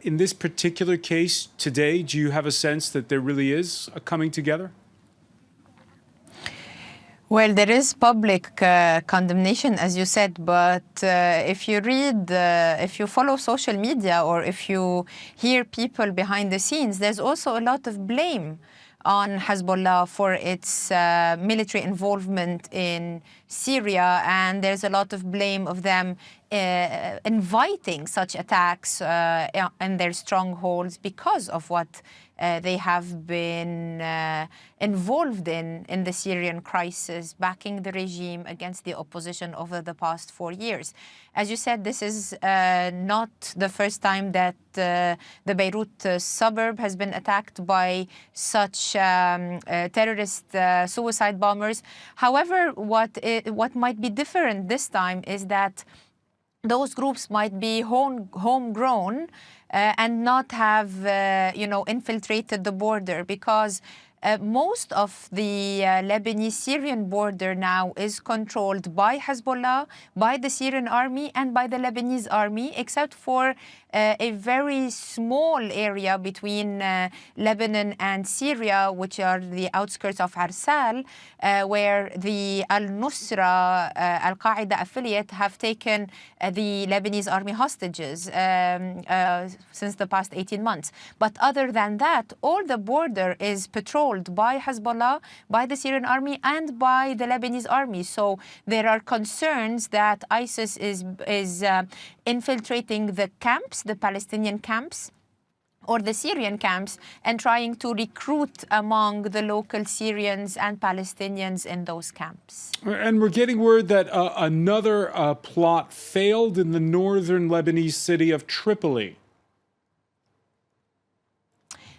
in this particular case today, do you have a sense that there really is a coming together? Well, there is public condemnation, as you said, but if you read, if you follow social media or if you hear people behind the scenes, there's also a lot of blame on Hezbollah for its military involvement in Syria, and there's a lot of blame of them inviting such attacks in their strongholds because of what they have been involved in the Syrian crisis, backing the regime against the opposition over the past 4 years. As you said, this is not the first time that the Beirut suburb has been attacked by such terrorist suicide bombers. However, what might be different this time is that those groups might be homegrown and not have, infiltrated the border, because most of the Lebanese-Syrian border now is controlled by Hezbollah, by the Syrian army, and by the Lebanese army, except for a very small area between Lebanon and Syria, which are the outskirts of Arsal, where the Al-Nosra, Al-Qaeda affiliate, have taken the Lebanese army hostages since the past 18 months. But other than that, all the border is patrolled by Hezbollah, by the Syrian army, and by the Lebanese army. So there are concerns that ISIS is infiltrating the camps, the Palestinian camps, or the Syrian camps, and trying to recruit among the local Syrians and Palestinians in those camps. And we're getting word that another plot failed in the northern Lebanese city of Tripoli.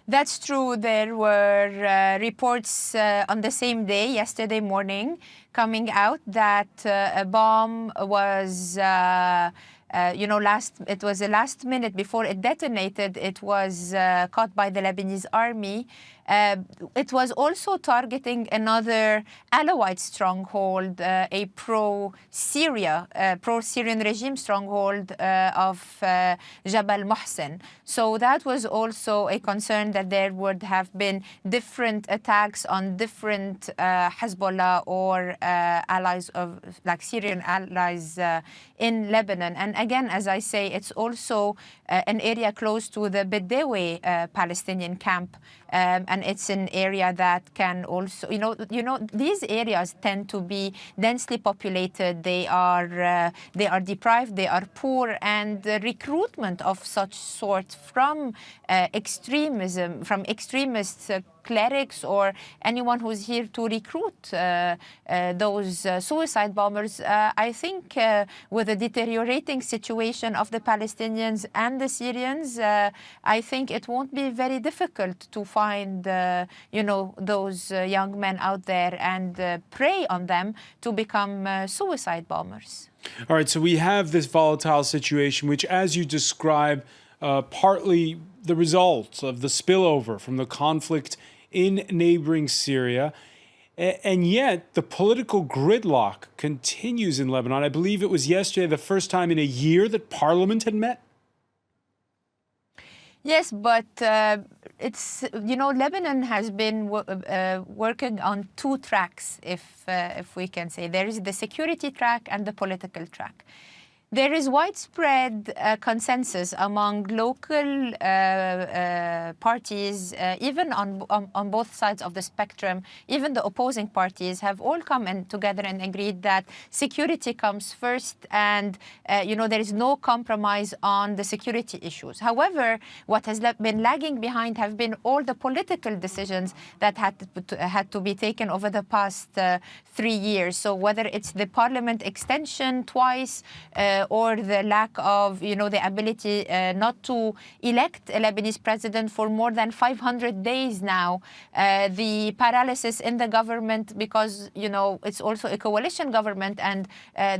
That's true. There were reports on the same day, yesterday morning, coming out that a bomb was it was a last minute before it detonated. It was caught by the Lebanese army. It was also targeting another Alawite stronghold, a pro-Syrian regime stronghold of Jabal Mohsen. So that was also a concern, that there would have been different attacks on different Hezbollah or allies of, like Syrian allies in Lebanon. And again, as I say, it's also an area close to the Bedawi Palestinian camp. And it's an area that can also, these areas tend to be densely populated. They are deprived, they are poor, and the recruitment of such sort from extremism, from extremists, clerics, or anyone who's here to recruit those suicide bombers, I think with the deteriorating situation of the Palestinians and the Syrians, I think it won't be very difficult to find, those young men out there and prey on them to become suicide bombers. All right, so we have this volatile situation, which, as you describe, partly the result of the spillover from the conflict in neighboring Syria. And yet the political gridlock continues in Lebanon. I believe it was yesterday the first time in a year that Parliament had met. Yes, but Lebanon has been working on two tracks, if we can say. There is the security track and the political track. There is widespread consensus among local parties, even on both sides of the spectrum. Even the opposing parties have all come in together and agreed that security comes first, and there is no compromise on the security issues. However, what has been lagging behind have been all the political decisions that had to be taken over the past 3 years. So whether it's the parliament extension twice, or the lack of, the ability not to elect a Lebanese president for more than 500 days now, the paralysis in the government, because, it's also a coalition government, and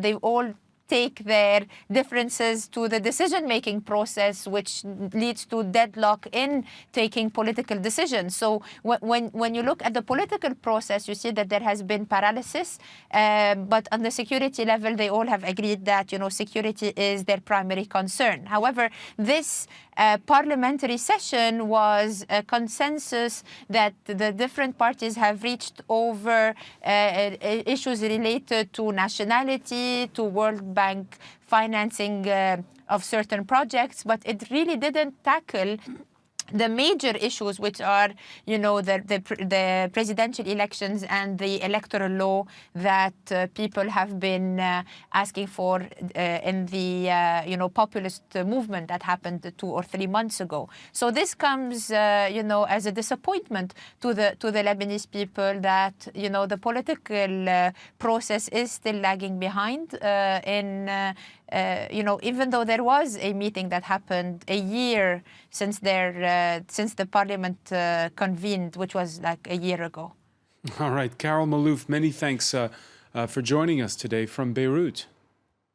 they all take their differences to the decision-making process, which leads to deadlock in taking political decisions. So when you look at the political process, you see that there has been paralysis, but on the security level, they all have agreed that, security is their primary concern. However, this parliamentary session was a consensus that the different parties have reached over issues related to nationality, to World Bank financing of certain projects, but it really didn't tackle the major issues, which are, the presidential elections and the electoral law that people have been asking for in the, populist movement that happened 2 or 3 months ago. So this comes, as a disappointment to the Lebanese people that, the political process is still lagging behind even though there was a meeting that happened a year since the parliament convened, which was like a year ago. All right, Carol Malouf, many thanks for joining us today from Beirut.